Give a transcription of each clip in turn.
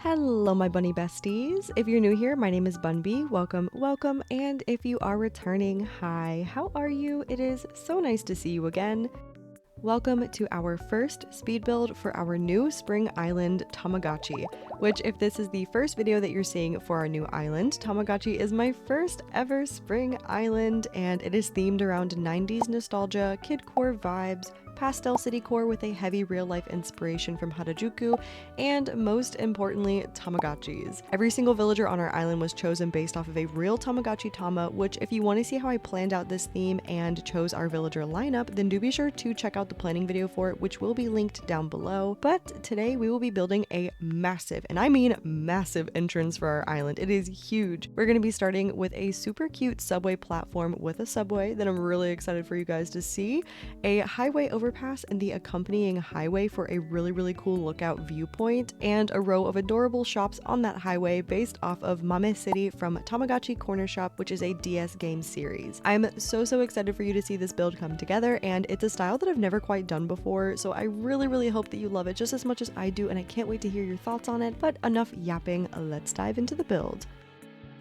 Hello my bunny besties. If you're new here, my name is Bunby. Welcome, and if you are returning, hi, how are you? It is so nice to see you again. Welcome to our first speed build for our new spring island, Tamagotchi, which if this is the first video that you're seeing for our new island, Tamagotchi is my first ever spring island, and it is themed around 90s nostalgia, kidcore vibes, pastel citycore with a heavy real-life inspiration from Harajuku, and most importantly, Tamagotchis. Every single villager on our island was chosen based off of a real Tamagotchi Tama, which if you want to see how I planned out this theme and chose our villager lineup, then do be sure to check out the planning video for it, which will be linked down below. But today we will be building a massive, and I mean massive, entrance for our island. It is huge. We're going to be starting with a super cute subway platform with a subway that I'm really excited for you guys to see, a highway overpass and the accompanying highway for a really cool lookout viewpoint, and a row of adorable shops on that highway based off of Mame City from Tamagotchi Corner Shop, which is a DS game series. I'm so excited for you to see this build come together, and it's a style that I've never quite done before, so I really hope that you love it just as much as I do, and I can't wait to hear your thoughts on it. But enough yapping, let's dive into the build.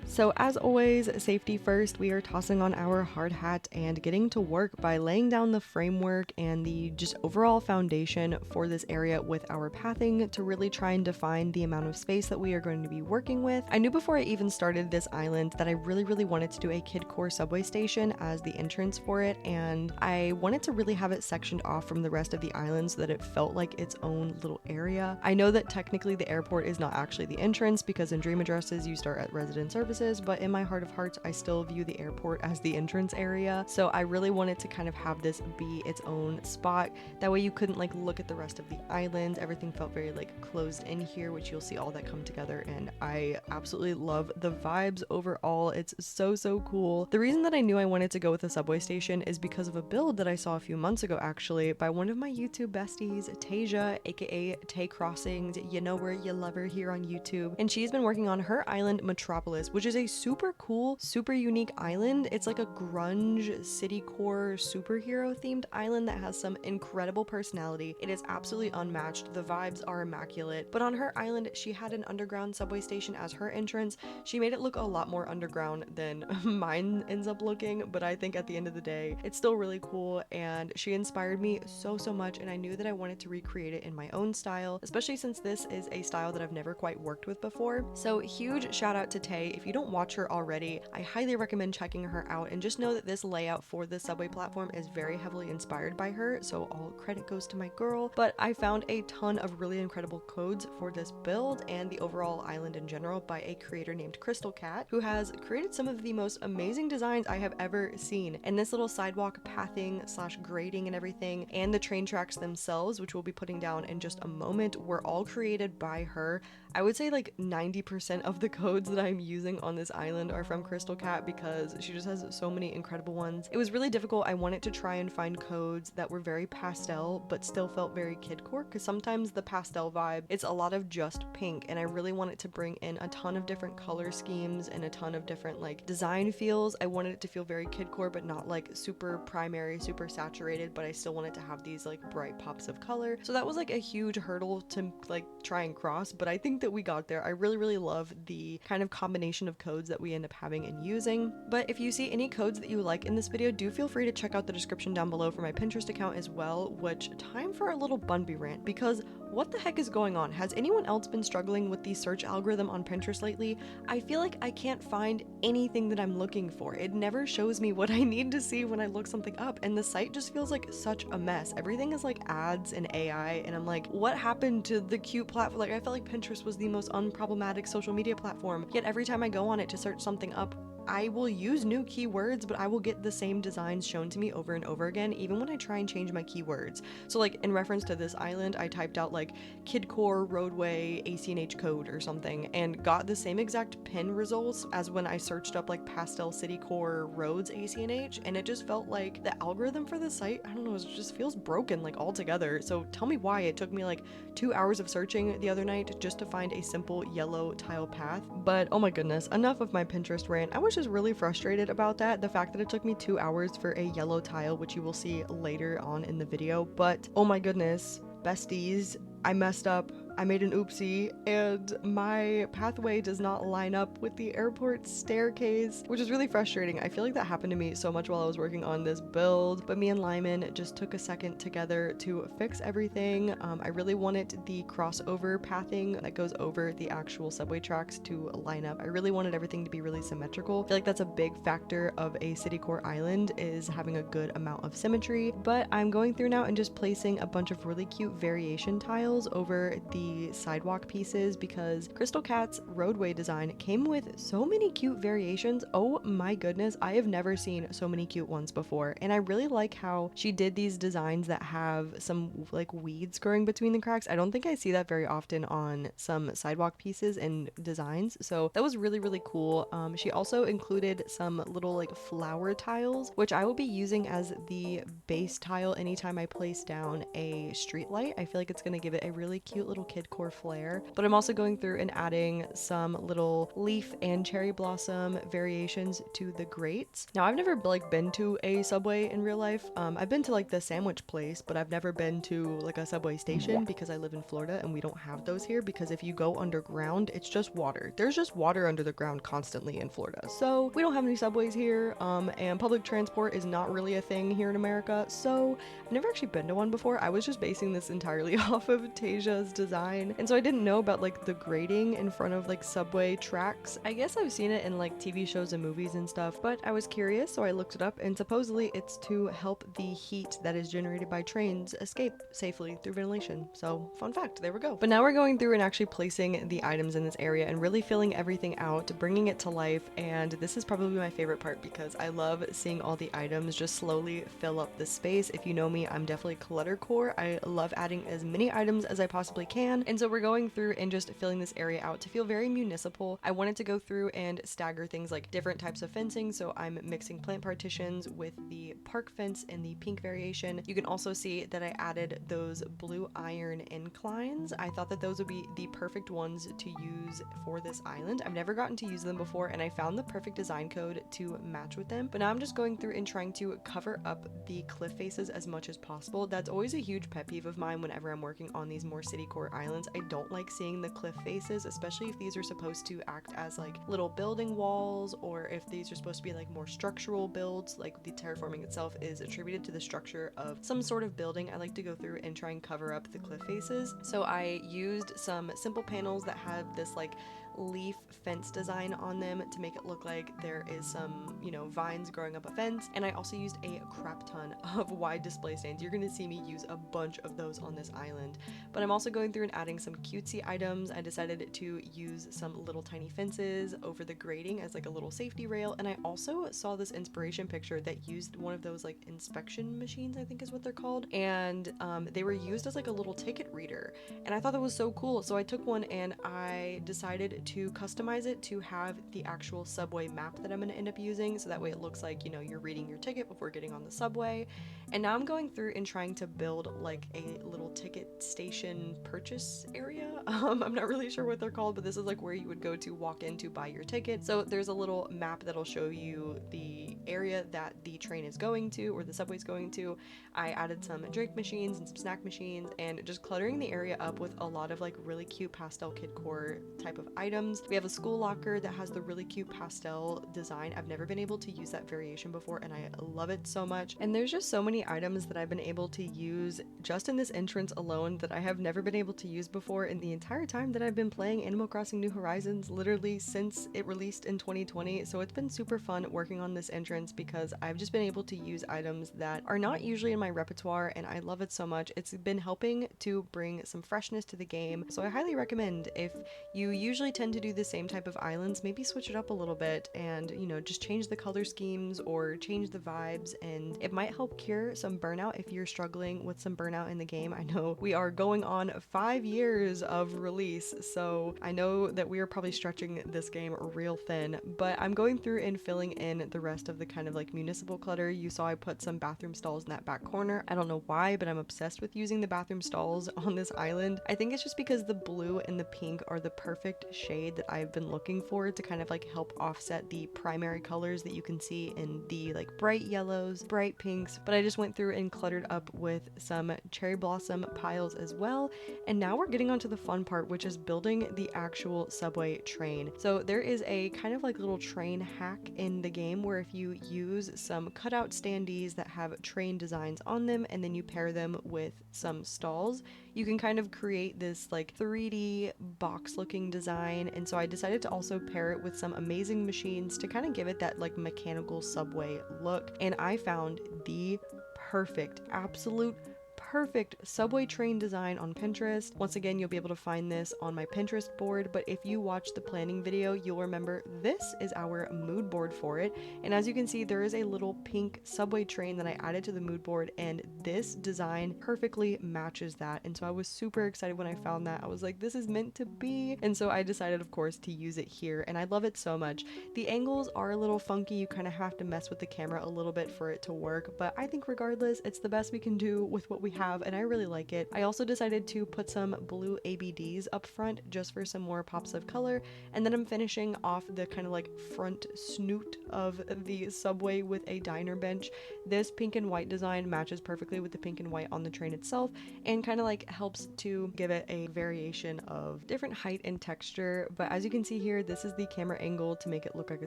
So as always, safety first, we are tossing on our hard hat and getting to work by laying down the framework and the just overall foundation for this area with our pathing to really try and define the amount of space that we are going to be working with. I knew before I even started this island that I really wanted to do a kidcore subway station as the entrance for it, and I wanted to really have it sectioned off from the rest of the island so that it felt like its own little area. I know that technically the airport is not actually the entrance because in dream addresses you start at resident services, but in my heart of hearts I still view the airport as the entrance area, so I really wanted to kind of have this be its own spot. That way you couldn't like look at the rest of the island. Everything felt very like closed in here, which you'll see all that come together, and I absolutely love the vibes overall. It's so cool. The reason that I knew I wanted to go with a subway station is because of a build that I saw a few months ago actually by one of my YouTube besties, 𝒷𝓊𝓃𝓃𝓎, aka 𝒷𝓊𝓃𝓃𝓃𝓎, you know where you love her, here on YouTube, and she's been working on her island Metropolis, which is a super cool, super unique island. It's like a grunge citycore superhero themed island that has some incredible personality. It is absolutely unmatched. The vibes are immaculate. But on her island, she had an underground subway station as her entrance. She made it look a lot more underground than mine ends up looking, but I think at the end of the day, it's still really cool, and she inspired me so much, and I knew that I wanted to recreate it in my own style, especially since this is a style that I've never quite worked with before. So huge shout out to Tay. If you don't watch her already, I highly recommend checking her out, and just know that this layout for this subway platform is very heavily inspired by her, so all credit goes to my girl. But I found a ton of really incredible codes for this build and the overall island in general by a creator named 𝒷𝓊𝓃𝓃𝓎, who has created some of the most amazing designs I have ever seen. And this little sidewalk pathing / grading and everything, and the train tracks themselves, which we'll be putting down in just a moment, were all created by her. I would say like 90% of the codes that I'm using on this island are from 𝒷𝓊𝓃𝓃𝓎 because she just has so many incredible ones. It was really difficult. I wanted to try and find codes that were very pastel but still felt very kidcore, because sometimes the pastel vibe, it's a lot of just pink, and I really wanted to bring in a ton of different color schemes and a ton of different like design feels. I wanted it to feel very kidcore but not like super primary, super saturated, but I still wanted to have these like bright pops of color. So that was like a huge hurdle to like try and cross, but I think that we got there. I really love the kind of combination of codes that we end up having and using. But if you see any codes that you like in this video, do feel free to check out the description down below for my Pinterest account as well. Which, time for a little Bunby rant, because what the heck is going on? Has anyone else been struggling with the search algorithm on Pinterest lately? I feel like I can't find anything that I'm looking for. It never shows me what I need to see when I look something up, and the site just feels like such a mess. Everything is like ads and AI, and I'm like, what happened to the cute platform? Like, I felt like Pinterest was the most unproblematic social media platform, yet every time I go on it to search something up, I will use new keywords, but I will get the same designs shown to me over and over again, even when I try and change my keywords. So like in reference to this island, I typed out like kidcore roadway acnh code or something and got the same exact pin results as when I searched up like pastel citycore roads acnh, and it just felt like the algorithm for the site, I don't know, it just feels broken like altogether. So tell me why it took me like 2 hours of searching the other night just to find a simple yellow tile path. But oh my goodness, enough of my Pinterest rant. I was just really frustrated about that, the fact that it took me 2 hours for a yellow tile, which you will see later on in the video. But oh my goodness, besties, I messed up I made an oopsie and my pathway does not line up with the airport staircase, which is really frustrating. I feel like that happened to me so much while I was working on this build, but me and Lyman just took a second together to fix everything. I really wanted the crossover pathing that goes over the actual subway tracks to line up. I really wanted everything to be really symmetrical. I feel like that's a big factor of a citycore island, is having a good amount of symmetry, but I'm going through now and just placing a bunch of really cute variation tiles over the sidewalk pieces because Crystal Cat's roadway design came with so many cute variations. Oh my goodness, I have never seen so many cute ones before, and I really like how she did these designs that have some like weeds growing between the cracks. I don't think I see that very often on some sidewalk pieces and designs, so that was really, really cool. She also included some little like flower tiles, which I will be using as the base tile anytime I place down a street light. I feel like it's going to give it a really cute little kidcore flair, but I'm also going through and adding some little leaf and cherry blossom variations to the grates. Now, I've never like been to a Subway in real life. I've been to like the sandwich place, but I've never been to like a Subway station because I live in Florida and we don't have those here, because if you go underground, it's just water. There's just water under the ground constantly in Florida. So we don't have any subways here, and public transport is not really a thing here in America. So I've never actually been to one before. I was just basing this entirely off of 𝒷𝓊𝓃𝓃𝓎's design, and so I didn't know about like the grading in front of like subway tracks. I guess I've seen it in like TV shows and movies and stuff, but I was curious, so I looked it up, and supposedly it's to help the heat that is generated by trains escape safely through ventilation. So fun fact, there we go. But now we're going through and actually placing the items in this area and really filling everything out, bringing it to life, and this is probably my favorite part because I love seeing all the items just slowly fill up the space. If you know me, I'm definitely cluttercore. I love adding as many items as I possibly can, and so we're going through and just filling this area out to feel very municipal. I wanted to go through and stagger things like different types of fencing, so I'm mixing plant partitions with the park fence and the pink variation. You can also see that I added those blue iron inclines. I thought that those would be the perfect ones to use for this island. I've never gotten to use them before, and I found the perfect design code to match with them, but now I'm just going through and trying to cover up the cliff faces as much as possible. That's always a huge pet peeve of mine whenever I'm working on these more citycore islands. I don't like seeing the cliff faces, especially if these are supposed to act as like little building walls, or if these are supposed to be like more structural builds, like the terraforming itself is attributed to the structure of some sort of building. I like to go through and try and cover up the cliff faces. So I used some simple panels that have this like leaf fence design on them to make it look like there is some, you know, vines growing up a fence, and I also used a crap ton of wide display stands. You're gonna see me use a bunch of those on this island, but I'm also going through and adding some cutesy items. I decided to use some little tiny fences over the grating as like a little safety rail, and I also saw this inspiration picture that used one of those like inspection machines, I think is what they're called, and they were used as like a little ticket reader, and I thought that was so cool. So I took one and I decided to customize it to have the actual subway map that I'm going to end up using, so that way it looks like, you know, you're reading your ticket before getting on the subway. And now I'm going through and trying to build like a little ticket station purchase area. I'm not really sure what they're called, but this is like where you would go to walk in to buy your ticket. So there's a little map that'll show you the area that the train is going to, or the subway's going to. I added some drink machines and some snack machines, and just cluttering the area up with a lot of like really cute pastel kidcore type of items. We have a school locker that has the really cute pastel design. I've never been able to use that variation before, and I love it so much. And there's just so many items that I've been able to use just in this entrance alone that I have never been able to use before in the entire time that I've been playing Animal Crossing New Horizons, literally since it released in 2020. So it's been super fun working on this entrance because I've just been able to use items that are not usually in my repertoire, and I love it so much. It's been helping to bring some freshness to the game, so I highly recommend, if you usually tend to do the same type of islands, maybe switch it up a little bit and, you know, just change the color schemes or change the vibes, and it might help cure some burnout if you're struggling with some burnout in the game. I know we are going on 5 years of release, so I know that we are probably stretching this game real thin, but I'm going through and filling in the rest of the kind of like municipal clutter. You saw I put some bathroom stalls in that back corner. I don't know why, but I'm obsessed with using the bathroom stalls on this island. I think it's just because the blue and the pink are the perfect shade shade that I've been looking for to kind of like help offset the primary colors that you can see in the like bright yellows, bright pinks, but I just went through and cluttered up with some cherry blossom piles as well. And now we're getting onto the fun part, which is building the actual subway train. So there is a kind of like little train hack in the game where if you use some cutout standees that have train designs on them and then you pair them with some stalls, you can kind of create this like 3D box looking design. And so I decided to also pair it with some amazing machines to kind of give it that like mechanical subway look. And I found the perfect, absolute perfect subway train design on Pinterest. Once again, you'll be able to find this on my Pinterest board, but if you watch the planning video, you'll remember this is our mood board for it. And as you can see, there is a little pink subway train that I added to the mood board, and this design perfectly matches that. And so I was super excited when I found that. I was like, this is meant to be. And so I decided, of course, to use it here, and I love it so much. The angles are a little funky. You kind of have to mess with the camera a little bit for it to work, but I think regardless, it's the best we can do with what we have, and I really like it. I also decided to put some blue ABDs up front just for some more pops of color, and then I'm finishing off the kind of like front snoot of the subway with a diner bench. This pink and white design matches perfectly with the pink and white on the train itself and kind of like helps to give it a variation of different height and texture. But as you can see here, this is the camera angle to make it look like a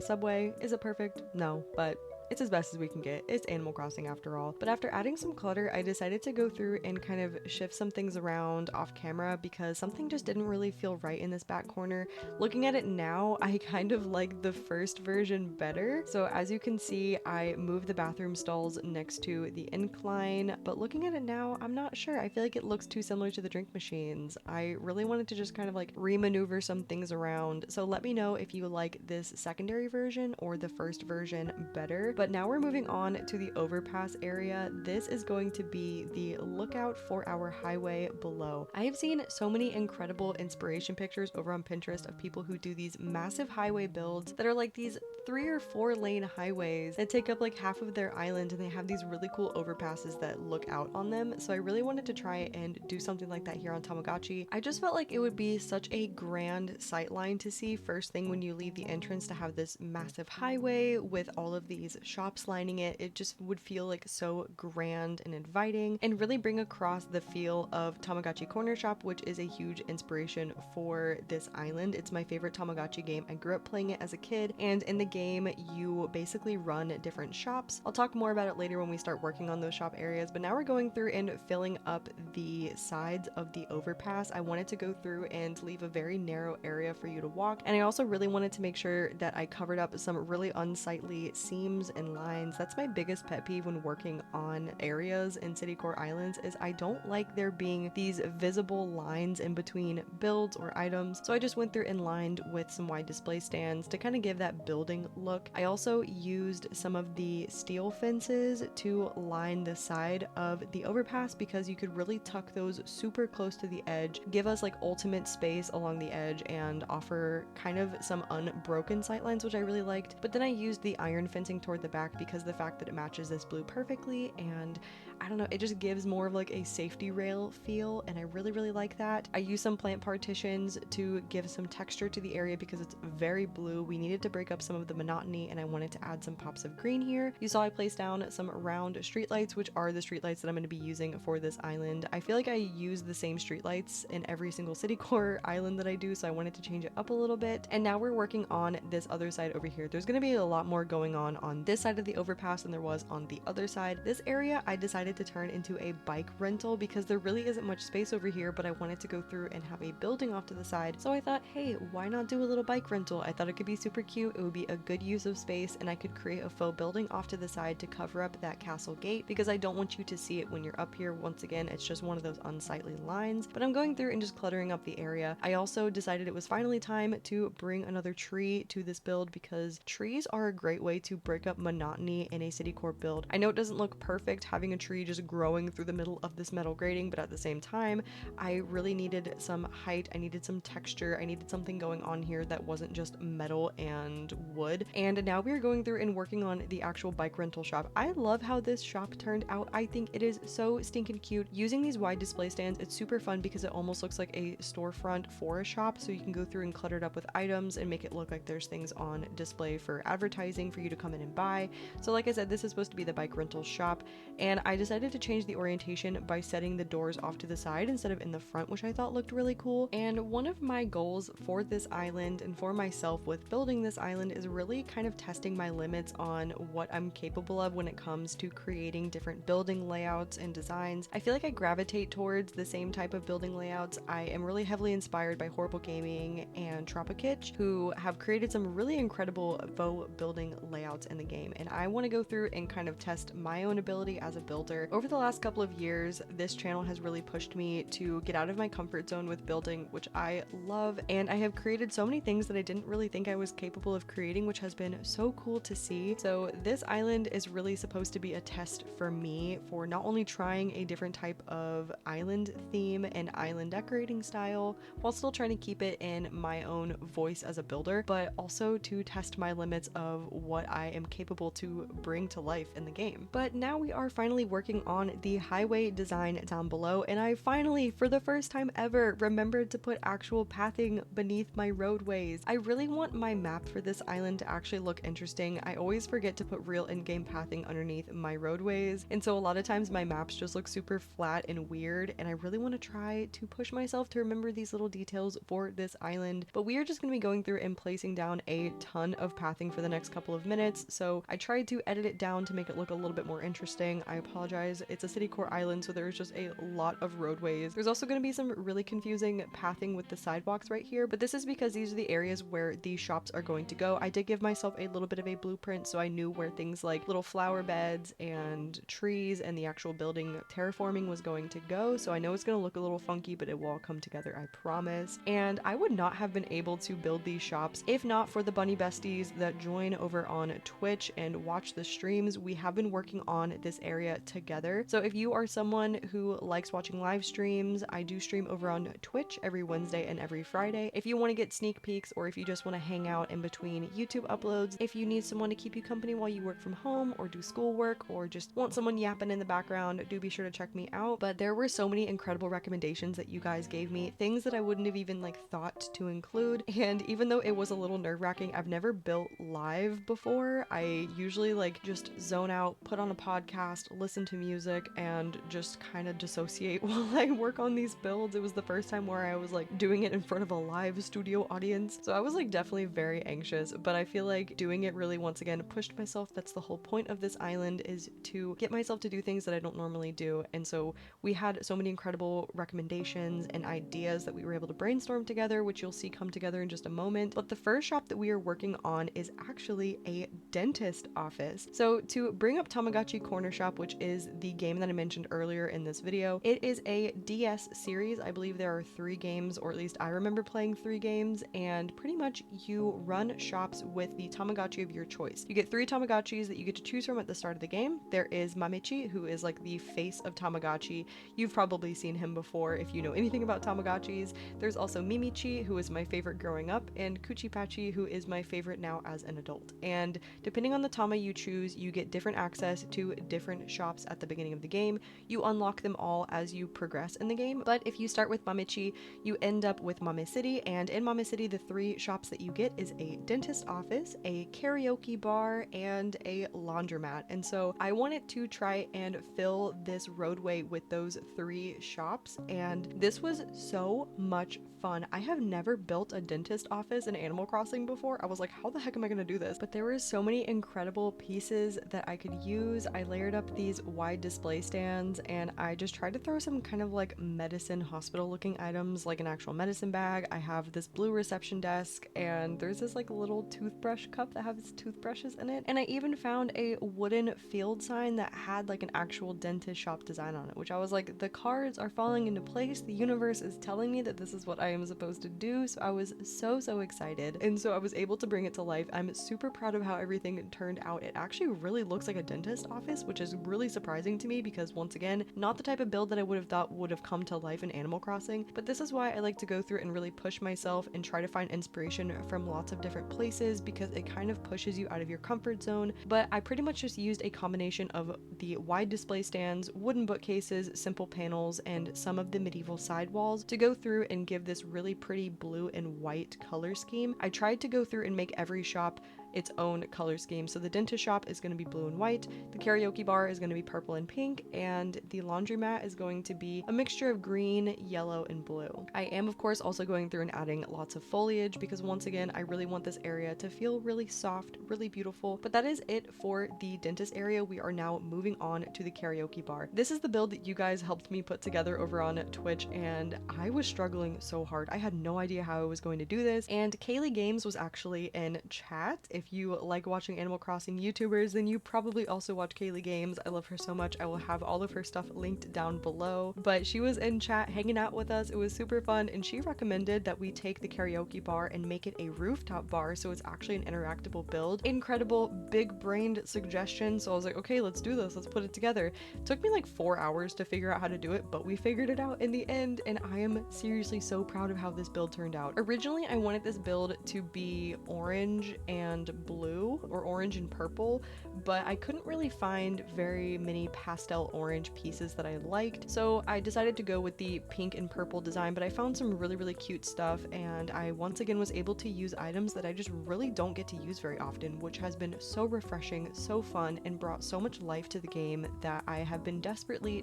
subway. Is it perfect? No, but it's as best as we can get. It's Animal Crossing after all. But after adding some clutter, I decided to go through and kind of shift some things around off camera because something just didn't really feel right in this back corner. Looking at it now, I kind of like the first version better. So as you can see, I moved the bathroom stalls next to the incline, but looking at it now, I'm not sure. I feel like it looks too similar to the drink machines. I really wanted to just kind of like remaneuver some things around. So let me know if you like this secondary version or the first version better. But now we're moving on to the overpass area. This is going to be the lookout for our highway below. I have seen so many incredible inspiration pictures over on Pinterest of people who do these massive highway builds that are like these 3 or 4 lane highways that take up like half of their island, and they have these really cool overpasses that look out on them. So I really wanted to try and do something like that here on Tamagotchi. I just felt like it would be such a grand sight line to see first thing when you leave the entrance, to have this massive highway with all of these shops lining it. It just would feel like so grand and inviting and really bring across the feel of Tamagotchi Corner Shop, which is a huge inspiration for this island. It's my favorite Tamagotchi game. I grew up playing it as a kid, and in the game you basically run different shops. I'll talk more about it later when we start working on those shop areas, but now we're going through and filling up the sides of the overpass. I wanted to go through and leave a very narrow area for you to walk, and I also really wanted to make sure that I covered up some really unsightly seams and lines. That's my biggest pet peeve when working on areas in citycore islands, is I don't like there being these visible lines in between builds or items. So I just went through and lined with some wide display stands to kind of give that building look. I also used some of the steel fences to line the side of the overpass because you could really tuck those super close to the edge, give us like ultimate space along the edge, and offer kind of some unbroken sightlines, which I really liked. But then I used the iron fencing toward the back because the fact that it matches this blue perfectly, and I don't know, it just gives more of like a safety rail feel, and I really like that. I used some plant partitions to give some texture to the area because it's very blue. We needed to break up some of the monotony, and I wanted to add some pops of green here. You saw I placed down some round streetlights, which are the streetlights that I'm going to be using for this island. I feel like I use the same streetlights in every single citycore island that I do, so I wanted to change it up a little bit. And now we're working on this other side over here. There's going to be a lot more going on this side of the overpass than there was on the other side. This area I decided to turn into a bike rental because there really isn't much space over here, but I wanted to go through and have a building off to the side. So I thought, hey, why not do a little bike rental? I thought it could be super cute. It would be a good use of space, and I could create a faux building off to the side to cover up that castle gate because I don't want you to see it when you're up here. Once again, it's just one of those unsightly lines, but I'm going through and just cluttering up the area. I also decided it was finally time to bring another tree to this build because trees are a great way to break up monotony in a citycore build. I know it doesn't look perfect having a tree tree just growing through the middle of this metal grating, but at the same time, I really needed some height, I needed some texture, I needed something going on here that wasn't just metal and wood. And now we are going through and working on the actual bike rental shop. I love how this shop turned out. I think it is so stinking cute. Using these wide display stands, it's super fun because it almost looks like a storefront for a shop, so you can go through and clutter it up with items and make it look like there's things on display for advertising for you to come in and buy. So like I said, this is supposed to be the bike rental shop, and I decided to change the orientation by setting the doors off to the side instead of in the front, which I thought looked really cool. And one of my goals for this island and for myself with building this island is really kind of testing my limits on what I'm capable of when it comes to creating different building layouts and designs. I feel like I gravitate towards the same type of building layouts. I am really heavily inspired by Horrible Gaming and 𝒷𝓊𝓃𝓃𝓎, who have created some really incredible faux building layouts in the game, and I want to go through and kind of test my own ability as a builder. Over the last couple of years, this channel has really pushed me to get out of my comfort zone with building, which I love, and I have created so many things that I didn't really think I was capable of creating, which has been so cool to see. So this island is really supposed to be a test for me for not only trying a different type of island theme and island decorating style while still trying to keep it in my own voice as a builder, but also to test my limits of what I am capable to bring to life in the game. But now we are finally working on the highway design down below, and I finally, for the first time ever, remembered to put actual pathing beneath my roadways. I really want my map for this island to actually look interesting. I always forget to put real in-game pathing underneath my roadways, and so a lot of times my maps just look super flat and weird, and I really want to try to push myself to remember these little details for this island. But we are just going to be going through and placing down a ton of pathing for the next couple of minutes, so I tried to edit it down to make it look a little bit more interesting. I apologize, it's a citycore island, so there's just a lot of roadways. There's also going to be some really confusing pathing with the sidewalks right here, but this is because these are the areas where the shops are going to go. I did give myself a little bit of a blueprint, so I knew where things like little flower beds and trees and the actual building terraforming was going to go, so I know it's going to look a little funky, but it will all come together, I promise. And I would not have been able to build these shops if not for the bunny besties that join over on Twitch and watch the streams. We have been working on this area together, so if you are someone who likes watching live streams, I do stream over on Twitch every Wednesday and every Friday. If you want to get sneak peeks, or if you just want to hang out in between YouTube uploads, if you need someone to keep you company while you work from home or do schoolwork, or just want someone yapping in the background, do be sure to check me out. But there were so many incredible recommendations that you guys gave me, things that I wouldn't have even thought to include, and even though it was a little nerve-wracking, I've never built live before. I usually just zone out, put on a podcast, listen to music, and just kind of dissociate while I work on these builds. It was the first time where I was doing it in front of a live studio audience, so I was definitely very anxious, but I feel like doing it really once again pushed myself. That's the whole point of this island, is to get myself to do things that I don't normally do. And so we had so many incredible recommendations and ideas that we were able to brainstorm together, which you'll see come together in just a moment. But the first shop that we are working on is actually a dentist office. So to bring up Tamagotchi Corner Shop, which is the game that I mentioned earlier in this video, it is a DS series. I believe there are 3 games, or at least I remember playing 3 games, and pretty much you run shops with the Tamagotchi of your choice. You get 3 Tamagotchis that you get to choose from at the start of the game. There is Mamechi, who is the face of Tamagotchi. You've probably seen him before if you know anything about Tamagotchis. There's also Mimichi, who is my favorite growing up, and Kuchipachi, who is my favorite now as an adult. And depending on the Tama you choose, you get different access to different shops at the beginning of the game. You unlock them all as you progress in the game, but if you start with Mamechi, you end up with Mame City, and in Mame City, the 3 shops that you get is a dentist office, a karaoke bar, and a laundromat. And so I wanted to try and fill this roadway with those 3 shops, and this was so much fun. I have never built a dentist office in Animal Crossing before. I was like, how the heck am I gonna do this? But there were so many incredible pieces that I could use. I layered up these wide display stands, and I just tried to throw some kind of medicine hospital looking items, like an actual medicine bag. I have this blue reception desk, and there's this little toothbrush cup that has toothbrushes in it. And I even found a wooden field sign that had an actual dentist shop design on it, which I was like, the cards are falling into place. The universe is telling me that this is what I I am supposed to do. So I was so excited. And so I was able to bring it to life. I'm super proud of how everything turned out. It actually really looks like a dentist office, which is really surprising to me because once again, not the type of build that I would have thought would have come to life in Animal Crossing. But this is why I like to go through and really push myself and try to find inspiration from lots of different places because it kind of pushes you out of your comfort zone. But I pretty much just used a combination of the wide display stands, wooden bookcases, simple panels, and some of the medieval sidewalls to go through and give this really pretty blue and white color scheme. I tried to go through and make every shop its own color scheme. So the dentist shop is going to be blue and white, the karaoke bar is going to be purple and pink, and the laundromat is going to be a mixture of green, yellow, and blue. I am of course also going through and adding lots of foliage because once again I really want this area to feel really soft, really beautiful. But that is it for the dentist area. We are now moving on to the karaoke bar. This is the build that you guys helped me put together over on Twitch, and I was struggling so hard. I had no idea how I was going to do this, and 𝒷𝓊𝓃𝓃𝓎 Games was actually in chat. If you like watching Animal Crossing YouTubers, then you probably also watch 𝒷𝓊𝓃𝓃𝓎 Games. I love her so much. I will have all of her stuff linked down below. But she was in chat hanging out with us. It was super fun, and she recommended that we take the karaoke bar and make it a rooftop bar, so it's actually an interactable build. Incredible, big-brained suggestion. So I was like, okay, let's do this. Let's put it together. It took me like 4 hours to figure out how to do it, but we figured it out in the end, and I am seriously so proud of how this build turned out. Originally, I wanted this build to be orange and blue, or orange and purple, but I couldn't really find very many pastel orange pieces that I liked, so I decided to go with the pink and purple design. But I found some really cute stuff, and I once again was able to use items that I just really don't get to use very often, which has been so refreshing, so fun, and brought so much life to the game that I have been desperately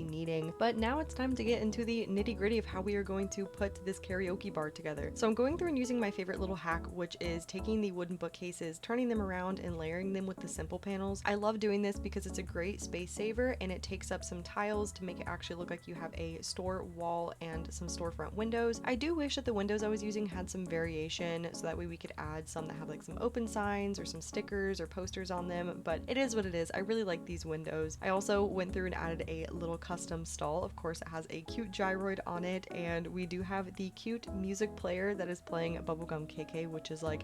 needing. But now it's time to get into the nitty-gritty of how we are going to put this karaoke bar together. So I'm going through and using my favorite little hack, which is taking the wooden bookcases, turning them around, and layering them with the simple panels. I love doing this because it's a great space saver, and it takes up some tiles to make it actually look like you have a store wall and some storefront windows. I do wish that the windows I was using had some variation, so that way we could add some that have like some open signs or some stickers or posters on them, but it is what it is. I really like these windows. I also went through and added a little custom stall. Of course, it has a cute gyroid on it, and we do have the cute music player that is playing 𝒷𝓊𝓃𝓃𝓎, which is like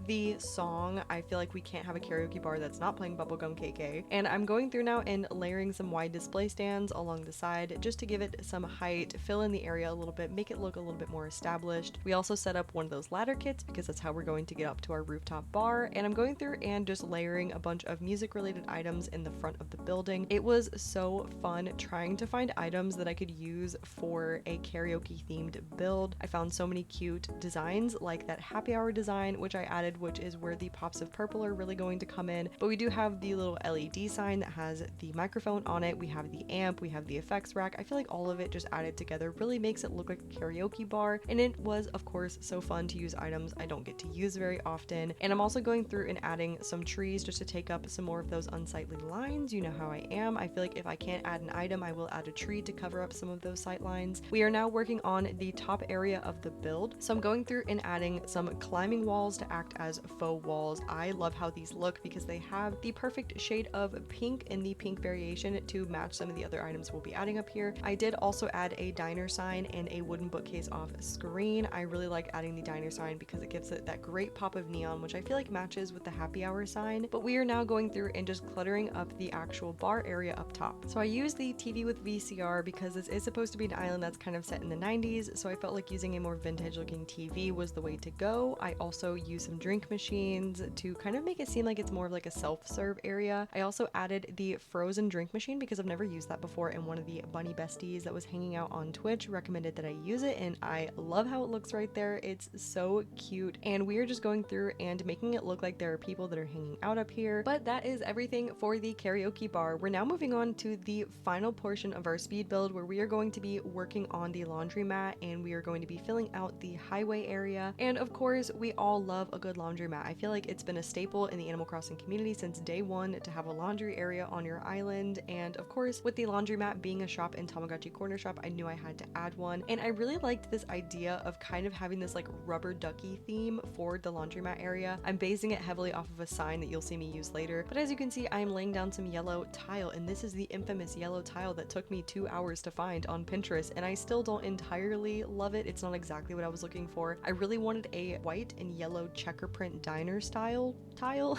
the song. I feel like we can't have a karaoke bar that's not playing 𝒷𝓊𝓃𝓃𝓎. And I'm going through now and layering some wide display stands along the side just to give it some height, fill in the area a little bit, make it look a little bit more established. We also set up one of those ladder kits because that's how we're going to get up to our rooftop bar. And I'm going through and just layering a bunch of music related items in the front of the building. It was so fun trying to find items that I could use for a karaoke themed build. I found so many cute designs, like that happy hour design, which I added, which is where the pops of purple are really going to come in. But we do have the little LED sign that has the microphone on it. We have the amp, we have the effects rack. I feel like all of it just added together really makes it look like a karaoke bar. And it was, of course, so fun to use items I don't get to use very often. And I'm also going through and adding some trees just to take up some more of those unsightly lines. You know how I am. I feel like if I can't add an item, I will add a tree to cover up some of those sight lines. We are now working on the top area of the build. So I'm going through and adding some climbing walls to act as faux walls. I love how these look because they have the perfect shade of pink in the pink variation to match some of the other items we'll be adding up here. I did also add a diner sign and a wooden bookcase off screen. I really like adding the diner sign because it gives it that great pop of neon, which I feel like matches with the happy hour sign. But we are now going through and just cluttering up the actual bar area up top. So I used the TV with VCR because this is supposed to be an island that's kind of set in the 90s, so I felt like using a more vintage looking TV was the way to go. I also used some drink machines to kind of make it seem like it's more of like a self-serve area. I also added the frozen drink machine because I've never used that before, and one of the bunny besties that was hanging out on Twitch recommended that I use it, and I love how it looks right there. It's so cute, and we are just going through and making it look like there are people that are hanging out up here. But that is everything for the karaoke bar. We're now moving on to the final portion of our speed build, where we are going to be working on the laundromat, and we are going to be filling out the highway area. And of course, we all love a good laundromat. I feel like it's been a staple in the Animal Crossing community since day one to have a laundry area on your island, and of course with the Laundromat being a shop in Tamagotchi Corner Shop, I knew I had to add one. And I really liked this idea of kind of having this like rubber ducky theme for the Laundromat area. I'm basing it heavily off of a sign that you'll see me use later, but as you can see, I am laying down some yellow tile, and this is the infamous yellow tile that took me 2 hours to find on Pinterest, and I still don't entirely love it. It's not exactly what I was looking for. I really wanted a white and yellow checker print diner style tile,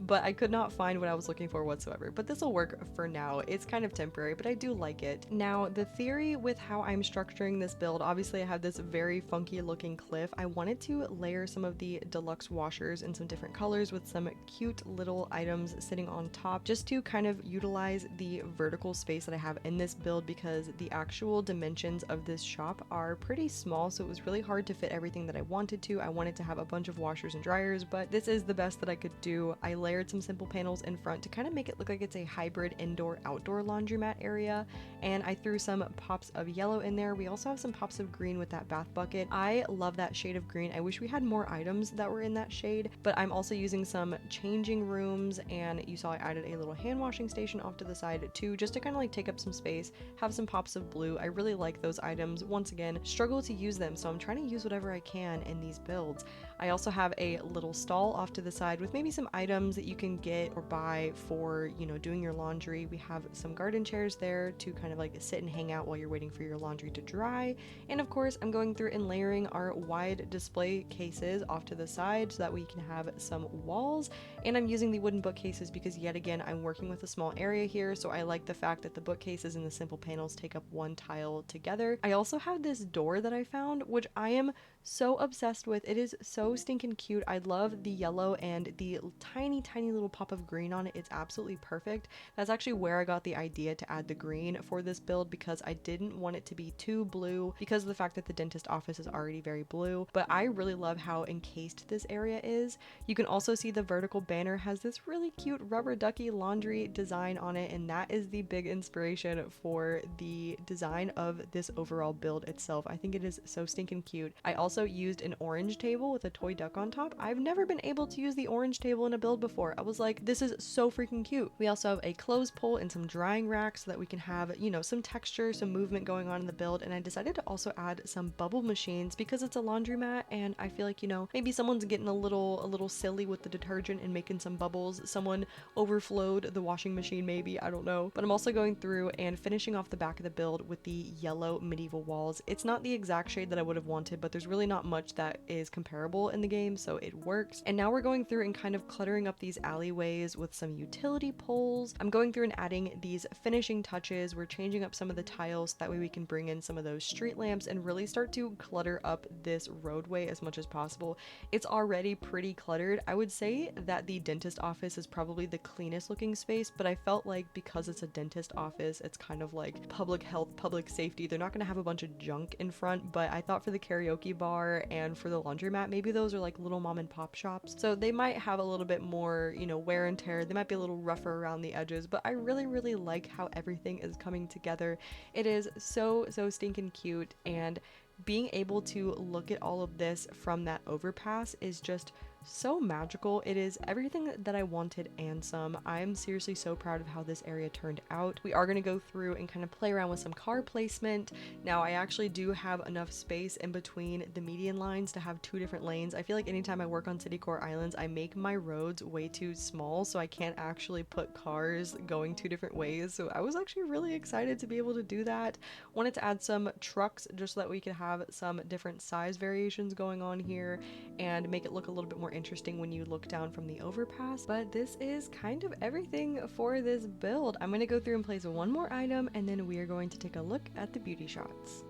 but I could not find what I was looking for whatsoever. But this will work for now. It's kind of temporary, but I do like it. Now, the theory with how I'm structuring this build, obviously I have this very funky looking cliff. I wanted to layer some of the deluxe washers in some different colors with some cute little items sitting on top, just to kind of utilize the vertical space that I have in this build, because the actual dimensions of this shop are pretty small, so it was really hard to fit everything that I wanted to. I wanted to have a bunch of washers and dryers, but this is the best that I could do. I layered some simple panels in front to kind of make it look like it's a hybrid indoor-outdoor laundromat area, and I threw some pops of yellow in there. We also have some pops of green with that bath bucket. I love that shade of green. I wish we had more items that were in that shade, but I'm also using some changing rooms, and you saw I added a little hand washing station off to the side too, just to kind of like take up some space, have some pops of blue. I really like those items. Once again, struggle to use them, so I'm trying to use whatever I can in these builds. I also have a little stall off to the side with maybe some items that you can get or buy for, you know, doing your laundry. We have some garden chairs there to kind of like sit and hang out while you're waiting for your laundry to dry. And of course, I'm going through and layering our wide display cases off to the side so that we can have some walls. And I'm using the wooden bookcases because yet again, I'm working with a small area here, so I like the fact that the bookcases and the simple panels take up one tile together. I also have this door that I found, which I am so obsessed with. It is so stinking cute. I love the yellow and the tiny little pop of green on it. It's absolutely perfect. That's actually where I got the idea to add the green for this build, because I didn't want it to be too blue because of the fact that the dentist office is already very blue. But I really love how encased this area is. You can also see the vertical banner has this really cute rubber ducky laundry design on it, and that is the big inspiration for the design of this overall build itself. I think it is so stinking cute. I also used an orange table with a toy duck on top. I've never been able to use the orange table in a build before. I was like, this is so freaking cute. We also have a clothes pole and some drying racks so that we can have, you know, some texture, some movement going on in the build. And I decided to also add some bubble machines because it's a laundromat, and I feel like, you know, maybe someone's getting a little silly with the detergent and making some bubbles. Someone overflowed the washing machine maybe, I don't know. But I'm also going through and finishing off the back of the build with the yellow medieval walls. It's not the exact shade that I would have wanted, but there's really not much that is comparable in the game, so it works. And now we're going through and kind of cluttering up these alleyways with some utility poles. I'm going through and adding these finishing touches. We're changing up some of the tiles so that way we can bring in some of those street lamps and really start to clutter up this roadway as much as possible. It's already pretty cluttered. I would say that the dentist office is probably the cleanest looking space, but I felt like because it's a dentist office, it's kind of like public health, public safety. They're not going to have a bunch of junk in front, but I thought for the karaoke bar and for the laundromat, maybe those are like little mom and pop shops, so they might have a little bit more, you know, wear and tear. They might be a little rougher around the edges, but I really like how everything is coming together. It is so stinking cute, and being able to look at all of this from that overpass is just so magical. It is everything that I wanted and some. I'm seriously so proud of how this area turned out. We are going to go through and kind of play around with some car placement. Now, I actually do have enough space in between the median lines to have 2 different lanes. I feel like anytime I work on citycore islands, I make my roads way too small, so I can't actually put cars going 2 different ways. So I was actually really excited to be able to do that. Wanted to add some trucks just so that we could have some different size variations going on here and make it look a little bit more interesting when you look down from the overpass. But this is kind of everything for this build. I'm going to go through and place one more item, and then we are going to take a look at the beauty shots.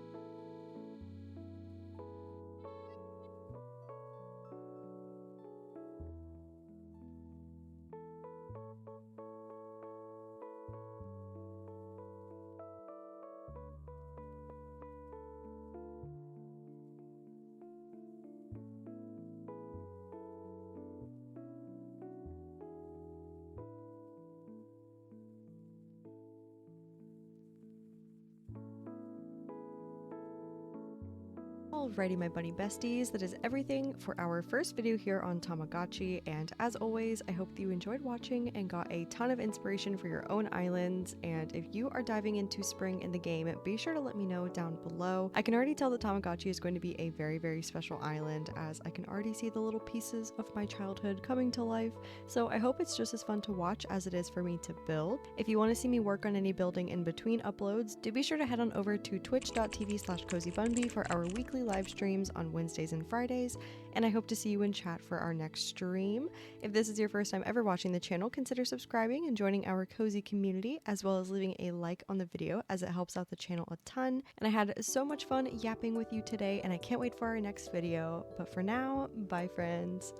Alrighty, my bunny besties, that is everything for our first video here on Tamagotchi, and as always, I hope that you enjoyed watching and got a ton of inspiration for your own islands. And if you are diving into spring in the game, be sure to let me know down below. I can already tell that Tamagotchi is going to be a very, very special island, as I can already see the little pieces of my childhood coming to life, so I hope it's just as fun to watch as it is for me to build. If you want to see me work on any building in between uploads, do be sure to head on over to twitch.tv/cozybunby for our weekly live streams on Wednesdays and Fridays, and I hope to see you in chat for our next stream. If this is your first time ever watching the channel, consider subscribing and joining our cozy community, as well as leaving a like on the video, as it helps out the channel a ton. And I had so much fun yapping with you today, and I can't wait for our next video. But for now, bye friends.